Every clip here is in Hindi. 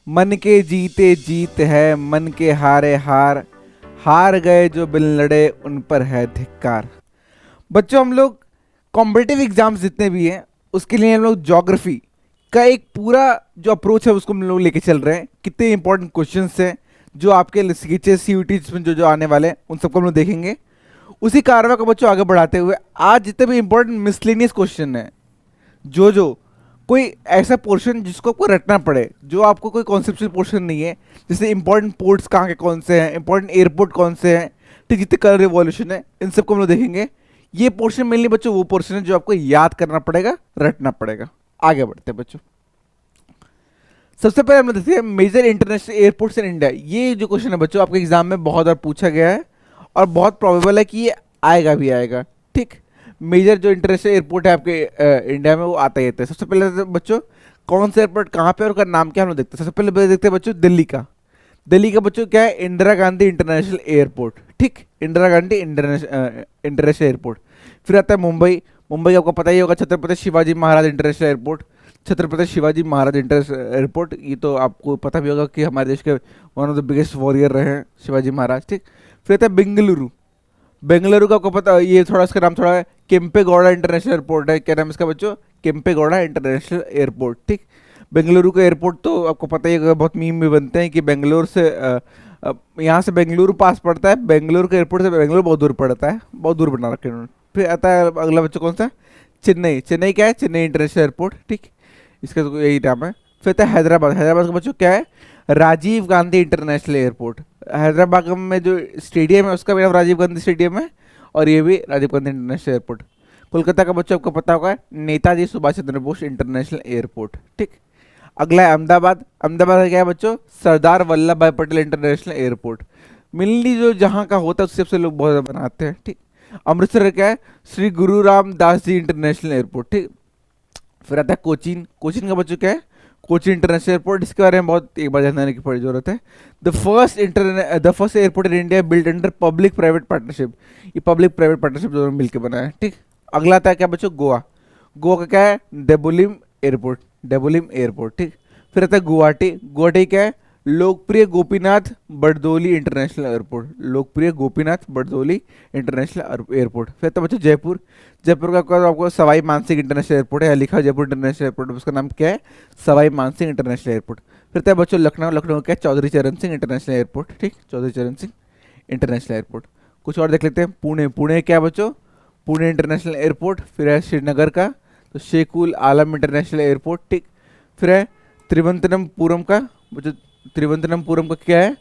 मन के जीते जीत है, मन के हारे हार, हार गए जो बिन लड़े उन पर है धिक्कार। बच्चों, हम लोग कॉम्पिटिटिव एग्जाम्स जितने भी हैं उसके लिए हम लोग ज्योग्राफी का एक पूरा जो अप्रोच है उसको हम लोग लेके चल रहे हैं। कितने इंपॉर्टेंट क्वेश्चंस हैं जो आपके सीएचएस सीयूटी में जो जो आने वाले हैं उन सबको हम लोग देखेंगे। उसी कार्रवाई को बच्चों आगे बढ़ाते हुए आज जितने भी इंपॉर्टेंट मिसलेनियस क्वेश्चन है, जो कोई ऐसा पोर्शन जिसको आपको रटना पड़े, जो आपको कोई कॉन्सेप्चुअल पोर्शन नहीं है, जैसे इंपॉर्टेंट पोर्ट्स कहाँ के कौन से हैं, इंपॉर्टेंट एयरपोर्ट कौन से हैं, ठीक, जितने कलर रिवॉल्यूशन है, इन सबको हम लोग देखेंगे। ये पोर्शन मेनली बच्चों वो पोर्शन है जो आपको याद करना पड़ेगा, रटना पड़ेगा। आगे बढ़ते हैं बच्चों। सबसे पहले हम लोग देखते हैं major international airports in India. ये जो क्वेश्चन है बच्चों आपके एग्जाम में बहुत बार पूछा गया है और बहुत प्रोबेबल है कि ये आएगा भी आएगा। ठीक, मेजर जो इंटरनेशनल एयरपोर्ट है आपके इंडिया में वो आता ही आता है। सबसे पहले तो बच्चों कौन सा एयरपोर्ट कहाँ पे और उसका नाम क्या हम लोग देखते हैं। सबसे पहले देखते हैं बच्चों दिल्ली का। दिल्ली का बच्चों क्या है, इंदिरा गांधी इंटरनेशनल एयरपोर्ट। ठीक, इंदिरा गांधी इंटरनेशनल एयरपोर्ट। फिर आता है मुंबई। मुंबई आपको पता ही होगा, Chhatrapati Shivaji Maharaj international airport. Chhatrapati Shivaji Maharaj international airport, ये तो आपको पता भी होगा कि हमारे देश के one of the biggest warrior रहे हैं शिवाजी महाराज। ठीक, फिर आता है बेंगलुरु। बेंगलुरु का आपको पता, ये थोड़ा इसका नाम थोड़ा है, केम्पेगौड़ा इंटरनेशनल एयरपोर्ट है। क्या नाम है इसका बच्चों, केम्पेगौड़ा इंटरनेशनल एयरपोर्ट। ठीक, बेंगलुरु का एयरपोर्ट तो आपको पता ही होगा, बहुत मीम भी बनते हैं कि बेंगलोर से यहाँ से बेंगलुरु पास पड़ता है, बेंगलुरु के एयरपोर्ट से बेंगलुरु बहुत दूर पड़ता है, बहुत दूर बना रखे उन्होंने। फिर आता है अगला बच्चों कौन सा, चेन्नई। चेन्नई क्या है, चेन्नई इंटरनेशनल एयरपोर्ट। ठीक, इसका तो यही नाम है। फिर आता है हैदराबाद। हैदराबाद का बच्चों क्या है, राजीव गांधी इंटरनेशनल एयरपोर्ट। हैदराबाद में जो स्टेडियम है उसका भी नाम राजीव गांधी स्टेडियम है और ये भी राजीव गांधी इंटरनेशनल एयरपोर्ट। कोलकाता का बच्चों आपको पता होगा, नेताजी सुभाष चंद्र बोस इंटरनेशनल एयरपोर्ट। ठीक, अगला है अहमदाबाद। अहमदाबाद का क्या है बच्चों, सरदार वल्लभ भाई पटेल इंटरनेशनल एयरपोर्ट। मिलनी जो जहाँ का होता है उससे सबसे लोग बहुत ज़्यादा बनाते हैं। ठीक, अमृतसर का क्या है, श्री गुरु रामदास जी इंटरनेशनल एयरपोर्ट। ठीक, फिर आता है कोचीन। कोचीन का बच्चों क्या है, कोची इंटरनेशनल एयरपोर्ट। इसके बारे में बहुत एक बार जानने की पड़ी जरूरत है। The first airport in India build under public private partnership. ये पब्लिक प्राइवेट पार्टनरशिप दोनों मिलकर बना है। ठीक, अगला आता है क्या बच्चों, गोवा। गोवा का क्या है, डेबोलिम एयरपोर्ट। डेबोलिम एयरपोर्ट। ठीक, फिर आता है गुवाहाटी। गुवाहाटी क्या है, लोकप्रिय गोपीनाथ बरदोली इंटरनेशनल एयरपोर्ट। लोकप्रिय गोपीनाथ बरदोली इंटरनेशनल एयरपोर्ट। फिर आता है बच्चों जयपुर। जयपुर का आपको सवाई मानसिंह इंटरनेशनल एयरपोर्ट है, लिखा है जयपुर इंटरनेशनल एयरपोर्ट, उसका नाम क्या है, सवाई मानसिंह इंटरनेशनल एयरपोर्ट। फिर आता है बच्चों लखनऊ। लखनऊ क्या है, चौधरी चरण सिंह इंटरनेशनल एयरपोर्ट। ठीक, चौधरी चरण सिंह इंटरनेशनल एयरपोर्ट। कुछ और देख लेते हैं। पुणे। पुणे क्या है बच्चों, पुणे इंटरनेशनल एयरपोर्ट। फिर है श्रीनगर का तो शेखुल आलम इंटरनेशनल एयरपोर्ट। ठीक, फिर है त्रिवंतनमपुरम का बच्चों, त्रिवंतनमपुरम का क्या है,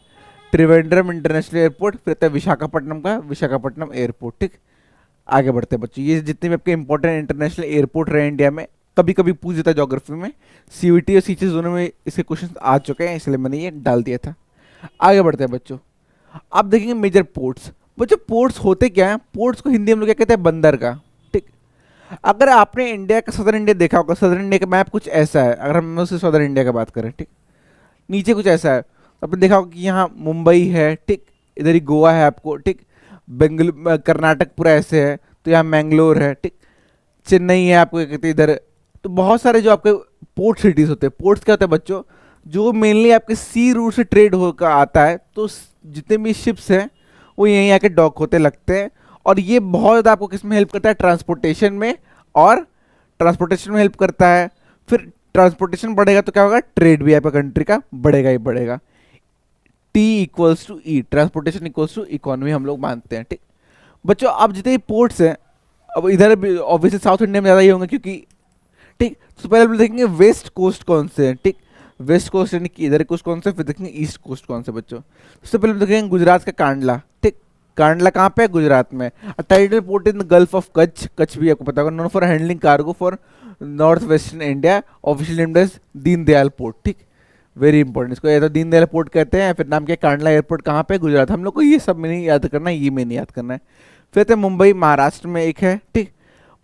त्रिवेंद्रम इंटरनेशनल एयरपोर्ट। फिर आता है विशाखापट्टनम का विशाखापट्टनम एयरपोर्ट। ठीक, आगे बढ़ते हैं बच्चों। ये जितने भी आपके इंपॉर्टेंट इंटरनेशनल एयरपोर्ट रहे इंडिया में, कभी कभी पूछ देता है ज्योग्राफी में, सीयूटी और सीचेस दोनों में इसके क्वेश्चन आ चुके हैं, इसलिए मैंने ये डाल दिया था। आगे बढ़ते हैं बच्चों। आप देखेंगे मेजर पोर्ट्स। बच्चों पोर्ट्स होते क्या हैं, पोर्ट्स को हिंदी में लोग क्या कहते हैं, बंदरगाह। ठीक, अगर आपने इंडिया का सदर्न इंडिया देखा होगा, सदर्न इंडिया का मैप कुछ ऐसा है, अगर हम उससे सदर्न इंडिया की बात करें। ठीक, नीचे कुछ ऐसा है, आपने देखा होगा कि यहाँ मुंबई है। ठीक, इधर ही गोवा है आपको। ठीक, बेंगलुरु कर्नाटक पूरा ऐसे है, तो यहाँ मैंगलोर है। ठीक, चेन्नई है आपको, क्या कहते हैं इधर। तो बहुत सारे जो आपके पोर्ट सिटीज़ होते हैं, पोर्ट्स क्या होते हैं बच्चों, जो मेनली आपके सी रूट से ट्रेड होकर आता है, तो जितने भी शिप्स हैं वो यहीं आके डॉक होते लगते हैं। और ये बहुत ज़्यादा आपको किस में हेल्प करता है, ट्रांसपोर्टेशन में, और ट्रांसपोर्टेशन में हेल्प करता है। फिर ट्रांसपोर्टेशन बढ़ेगा तो क्या होगा, ट्रेड भी आपका कंट्री का बढ़ेगा ही बढ़ेगा। T equals to E, transportation equals to economy हम लोग मानते हैं। ठीक, बच्चों अब जितने पोर्ट्स हैं, अब इधर ऑब्वियसली साउथ इंडिया में ज़्यादा ही होंगे क्योंकि, ठीक, तो पहले हम देखेंगे वेस्ट कोस्ट कौन से हैं। ठीक, वेस्ट कोस्ट यानी कि इधर कोस्ट कौन से, फिर देखेंगे ईस्ट कोस्ट कौन से बच्चों। सबसे पहले हम देखेंगे गुजरात का कांडला। ठीक, कांडला कहाँ पे है, गुजरात में। Tidal port in the gulf of Kutch. Kutch भी आपको पता होगा, known for handling cargo for north western India, official named as Deendayal port. ठीक, वेरी इंपॉर्टेंट, इसको या तो दीनदयाल पोर्ट कहते हैं, फिर नाम क्या है, कांडला एयरपोर्ट कहाँ पे, गुजरात। हम लोग को ये सब में नहीं याद करना है, ये में नहीं याद करना है। फिर तो मुंबई महाराष्ट्र में एक है। ठीक,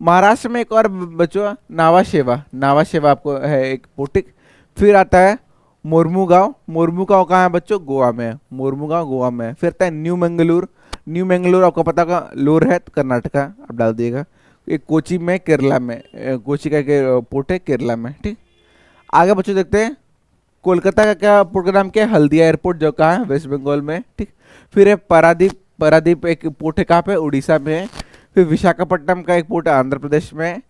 महाराष्ट्र में एक और बच्चों नावा शेवा। नावा शेवा आपको है एक पोर्ट। ठीक, फिर आता है मोरमुगांव। मोरमुगांव कहाँ है बच्चों, गोवा में है। मोरमुगांव गोवा में है। फिर आता है न्यू मंगलूर। न्यू मंगलूर आपको पता होगा, लोर है कर्नाटका, आप डाल दिएगा। एक कोची में, केरला में, कोची का पोर्ट है केरला में। ठीक, आगे बच्चों देखते हैं कोलकाता का क्या पोर्ट का नाम क्या है? हल्दिया एयरपोर्ट, जो कहाँ है? वेस्ट बंगाल में, ठीक। फिर है पारादीप, पारादीप एक पोर्ट है, कहाँ पे? उड़ीसा में है। फिर विशाखापट्टनम का एक पोर्ट है, आंध्र प्रदेश में है।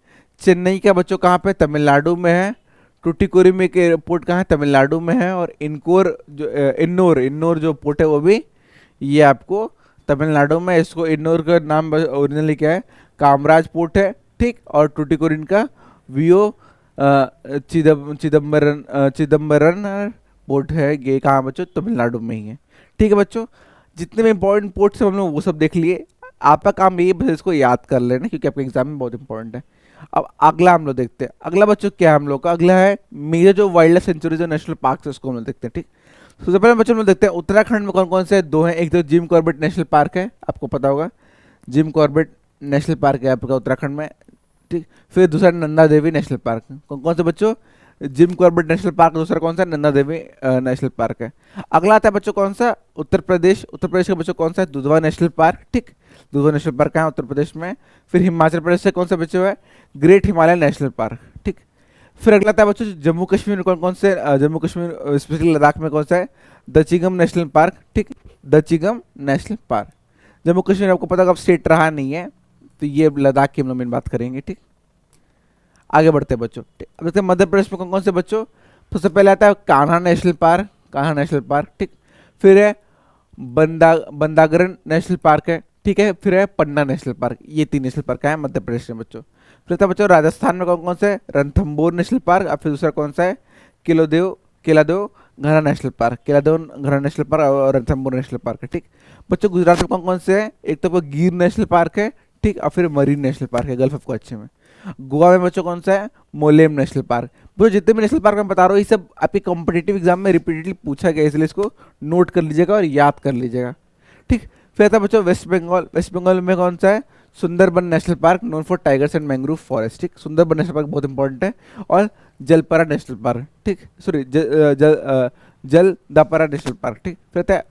चेन्नई का बच्चों कहाँ पे? तमिलनाडु में है। टूटीकोरी में एक एयरपोर्ट कहाँ है? तमिलनाडु में है। और इनकोर जो इन्नौर, इन्नौर जो पोर्ट है वो भी ये आपको तमिलनाडु में। इसको इन्नौर का नाम ओरिजिनली क्या है? कामराज पोर्ट है, ठीक। और टूटीकोरिन का वीओ चिदम्बरन पोर्ट है। ये कहाँ बच्चों? तमिलनाडु में ही है, ठीक है बच्चों। जितने भी इंपॉर्टेंट पोर्ट्स हैं हम लोग वो सब देख लिए। आपका काम ये है बस इसको याद कर लेना, क्योंकि आपके एग्जाम में बहुत इंपॉर्टेंट है। अब अगला हम लोग देखते हैं। अगला बच्चों क्या है हम लोग का? अगला है मेजर जो वाइल्ड लाइफ सेंचुरीज और नेशनल पार्क है, उसको हम लोग देखते हैं, ठीक। सबसे पहले बच्चों हम लोग देखते हैं उत्तराखंड में कौन कौन से दो हैं। एक तो जिम कॉर्बेट नेशनल पार्क है, आपको पता होगा, जिम कॉर्बेट नेशनल पार्क है आपका उत्तराखंड में, ठीक। फिर दूसरा नंदा देवी नेशनल पार्क। कौन कौन से बच्चों? जिम कॉर्बेट नेशनल पार्क, दूसरा कौन सा? नंदा देवी नेशनल पार्क है। अगला आता है बच्चों कौन सा? उत्तर प्रदेश। उत्तर प्रदेश का बच्चों कौन सा है? दुधवा नेशनल पार्क, ठीक। दुधवा नेशनल पार्क है उत्तर प्रदेश में। फिर हिमाचल प्रदेश से कौन सा बच्चों है? ग्रेट हिमालय नेशनल पार्क, ठीक। फिर अगला आता है बच्चों जम्मू कश्मीर में कौन कौन से? जम्मू कश्मीर स्पेशली लद्दाख में कौन सा है? दचिंगम नेशनल पार्क, ठीक। दचिंगम नेशनल पार्क। जम्मू कश्मीर आपको पता होगा अब स्टेट रहा नहीं है, तो ये लद्दाख की हम लोग मेन बात करेंगे, ठीक। आगे बढ़ते हैं बच्चों, अब देखते हैं मध्य प्रदेश में कौन कौन से बच्चों। सबसे पहले आता है Kanha national park, Kanha national park, ठीक। फिर है बंदागरन नेशनल पार्क है, ठीक है। फिर है पन्ना नेशनल पार्क। ये 3 नेशनल पार्क है मध्य प्रदेश में बच्चों। फिर आता है बच्चों राजस्थान में कौन कौन से? Ranthambore national park. और फिर दूसरा कौन सा है? केलादेव घना नेशनल पार्क, केलादेव घना नेशनल पार्क और रणथंबोर नेशनल पार्क है, ठीक। बच्चों गुजरात में कौन कौन से हैं? एक तो गिर नेशनल पार्क है, ठीक। और फिर मरीन नेशनल पार्क है, गल्फ ऑफ कच्छ में। गोवा में बच्चों कौन सा है? Mollem national park. बच्चों जितने भी नेशनल पार्क मैं बता रहा हूँ ये सब आपके कॉम्पिटेटिव एग्जाम में रिपीटेडली पूछा गया, इसलिए इसको नोट कर लीजिएगा और याद कर लीजिएगा, ठीक। फिर आता है बच्चों वेस्ट बंगाल। वेस्ट बंगाल में कौन सा है? Sundarban national park, known for tigers and mangrove forest, ठीक। सुंदरबन नेशनल पार्क बहुत इंपॉर्टेंट है। और जलपरा नेशनल पार्क, ठीक। सॉरी जलदापारा नेशनल पार्क, ठीक। फिर आता है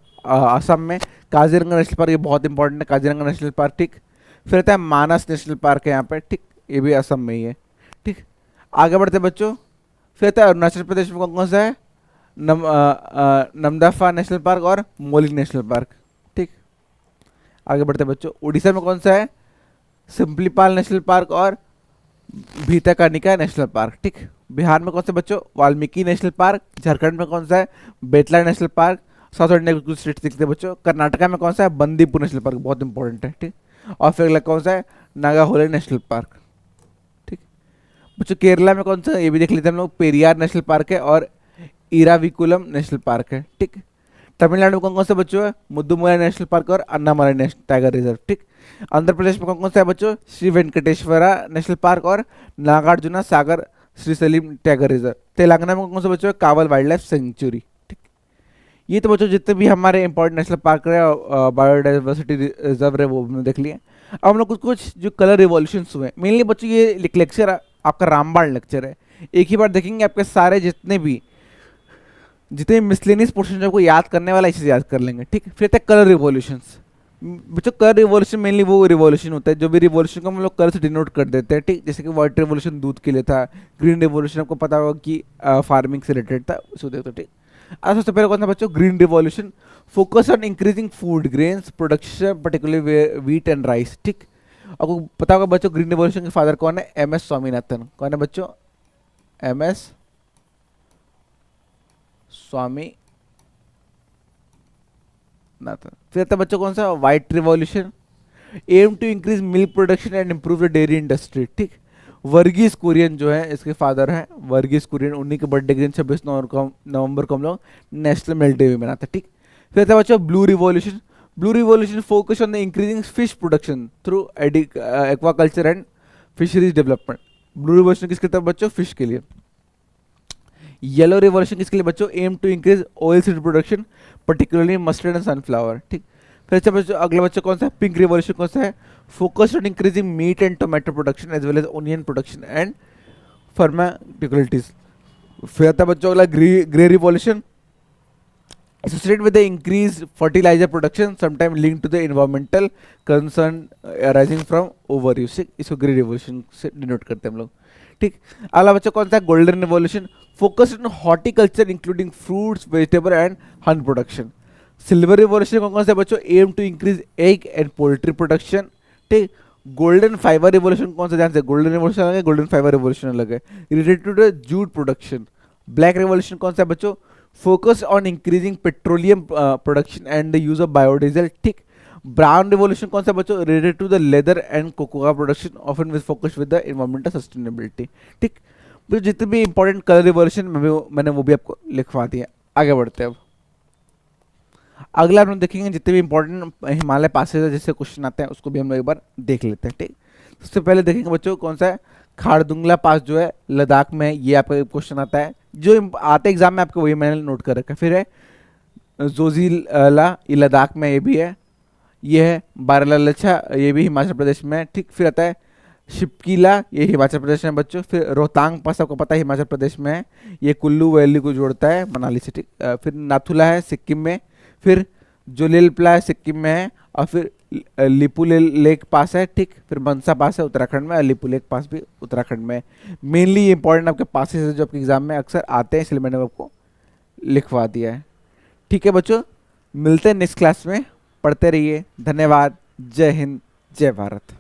असम में काजीरंगा नेशनल पार्क, ये बहुत इंपॉर्टेंट है, काजीरंगा नेशनल पार्क, ठीक। फिर आता है मानस नेशनल पार्क है यहाँ पे, ठीक। ये भी असम में ही है, ठीक। आगे बढ़ते हैं बच्चों। फिर आता है अरुणाचल प्रदेश में कौन कौन सा है? नमदफा नेशनल पार्क और मोली नेशनल पार्क, ठीक। आगे बढ़ते हैं बच्चों। उड़ीसा में कौन सा है? सिंपलीपाल नेशनल पार्क और भीतरकनिका नेशनल पार्क, ठीक। बिहार में कौन सा बच्चों? Valmiki national park. झारखंड में कौन सा है? Betla national park. South India के कुछ स्टेट दिखते हैं बच्चों। कर्नाटका में कौन सा है? बंदीपुर नेशनल पार्क, बहुत इंपॉर्टेंट है, ठीक। और फिर अगला कौन सा है? नागाहोले नेशनल पार्क, ठीक। बच्चों केरला में कौन सा? ये भी देख लेते हैं हम लोग, पेरियार नेशनल पार्क है और इराविकुलम नेशनल पार्क है, ठीक। तमिलनाडु में कौन कौन से बच्चों है? मुद्दुमलाई नेशनल पार्क और अन्नामलाई नेशनल टाइगर रिजर्व, ठीक। आंध्र प्रदेश में कौन कौन सा है बच्चों? श्री वेंकटेश्वरा नेशनल पार्क और नागार्जुना सागर श्री सलीम टाइगर रिजर्व। तेलंगाना में कौन कौन से बच्चों है? कावल वाइल्ड लाइफ सेंचुरी, ठीक। ये तो बच्चों जितने भी हमारे इंपॉर्टेंट नेशनल पार्क है, बायोडाइवर्सिटी रिजर्व है, वो हमने देख लिए। अब हम लोग कुछ कुछ जो कलर रिवॉल्यूशन हुए, मेनली बच्चों ये लेक्चर आपका रामबाण लेक्चर है, एक ही बार देखेंगे आपके सारे जितने मिसलेनियस पोर्शन आपको याद करने वाला इसे याद कर लेंगे, ठीक। फिर तक कलर रिवॉल्यूशंस। बच्चों कलर रिवॉल्यूशन मेनली वो रिवॉल्यूशन होता है जो भी रिवॉल्यूशन को हम लोग कलर से डिनोट कर देते हैं, ठीक। जैसे कि व्हाइट रिवॉल्यूशन दूध के लिए था, ग्रीन रिवॉल्यूशन आपको पता होगा कि फार्मिंग से रिलेटेड था, उसको देखते ठीक। अब सबसे पहले कौन सा बच्चों? Green revolution focus on increasing food grains production particularly wheat and rice, ठीक। आपको पता होगा बच्चों ग्रीन रिवॉल्यूशन के फादर कौन है? M S Swaminathan. कौन है बच्चों? M S Swaminathan. फिर आता बच्चों कौन सा? White revolution aim to increase milk production and improve the dairy industry, ठीक। वर्गीस कुरियन जो है इसके फादर हैं, वर्गीस कुरियन, उन्हीं के बर्थडे के दिन 26 नवंबर को हम लोग नेशनल मिल्क डे भी मनाते हैं, ठीक। फिर आता बच्चों blue revolution. Blue revolution focus on the increasing fish production through aquaculture and fisheries development. Blue revolution किसके लिए बच्चों? फिश के लिए। येलो रिवॉल्यूशन किसके लिए बच्चों? Aim to increase oil seed production particularly mustard and sunflower, ठीक। फिर अच्छा बच्चों अगला बच्चों कौन सा है? पिंक रिवॉल्यूशन कौन सा है? Focused on increasing meat and tomato production as well as onion production and pharmaceuticals. फिर आता बच्चों अगला grey revolution associated with the increased fertilizer production sometime linked to the environmental concern arising from overuse, इसको ग्रे रिवॉल्यूशन से डिनोट करते हैं हम लोग, ठीक। अगला बच्चा कौन सा? Golden revolution focus on horticulture including fruits vegetable and honey production. Silver revolution कौन कौन से बच्चों, aim to increase egg and poultry production, ठीक। गोल्डन फाइबर रिवॉल्यूशन कौन सा, ध्यान से, गोल्डन रिवॉल्यूशन अलग है, गोल्डन फाइबर रिवॉल्यूशन अलग है, related to the jute production. Black revolution कौन सा है बच्चों, focus on increasing petroleum production and the use of biodiesel, ठीक। ब्राउन रिवॉल्यूशन कौन सा बच्चों, related to the leather and cocoa production often with focus with the environmental sustainability, ठीक। तो जितने भी इंपॉर्टेंट कलर रिवॉल्यूशन मैंने वो भी आपको लिखवा दिया। आगे बढ़ते हैं अब। अगला हम लोग देखेंगे जितने भी इंपॉर्टेंट हिमालय पासेज है जिससे क्वेश्चन आते हैं उसको भी हम लोग एक बार देख लेते हैं, ठीक। सबसे पहले देखेंगे बच्चों कौन सा है, खारदुंगला पास जो है लद्दाख में है, ये आपका क्वेश्चन आता है, जो आते एग्जाम में आपको वही मैंने नोट कर रखा है। फिर है जोजिला, ये लद्दाख में ये भी है, ये है बारालाचा, ये भी हिमाचल प्रदेश में है, ठीक। फिर आता है शिपकीला, ये हिमाचल प्रदेश में है बच्चों। फिर रोहतांग पास आपको पता है हिमाचल प्रदेश में है, ये कुल्लू वैली को जोड़ता है मनाली से, ठीक। फिर नाथुला है सिक्किम में। फिर जोलीलपला है सिक्किम में है, और फिर लिपुलेख लेक पास है, ठीक। फिर मनसा पास है उत्तराखंड में, और लिपुलेख पास भी उत्तराखंड में है। मेनली ये इंपॉर्टेंट आपके पासेस है जो आपके एग्जाम में अक्सर आते हैं, इसलिए मैंने आपको लिखवा दिया है, ठीक है बच्चों। मिलते हैं नेक्स्ट क्लास में, पढ़ते रहिए। धन्यवाद। जय हिंद, जय भारत।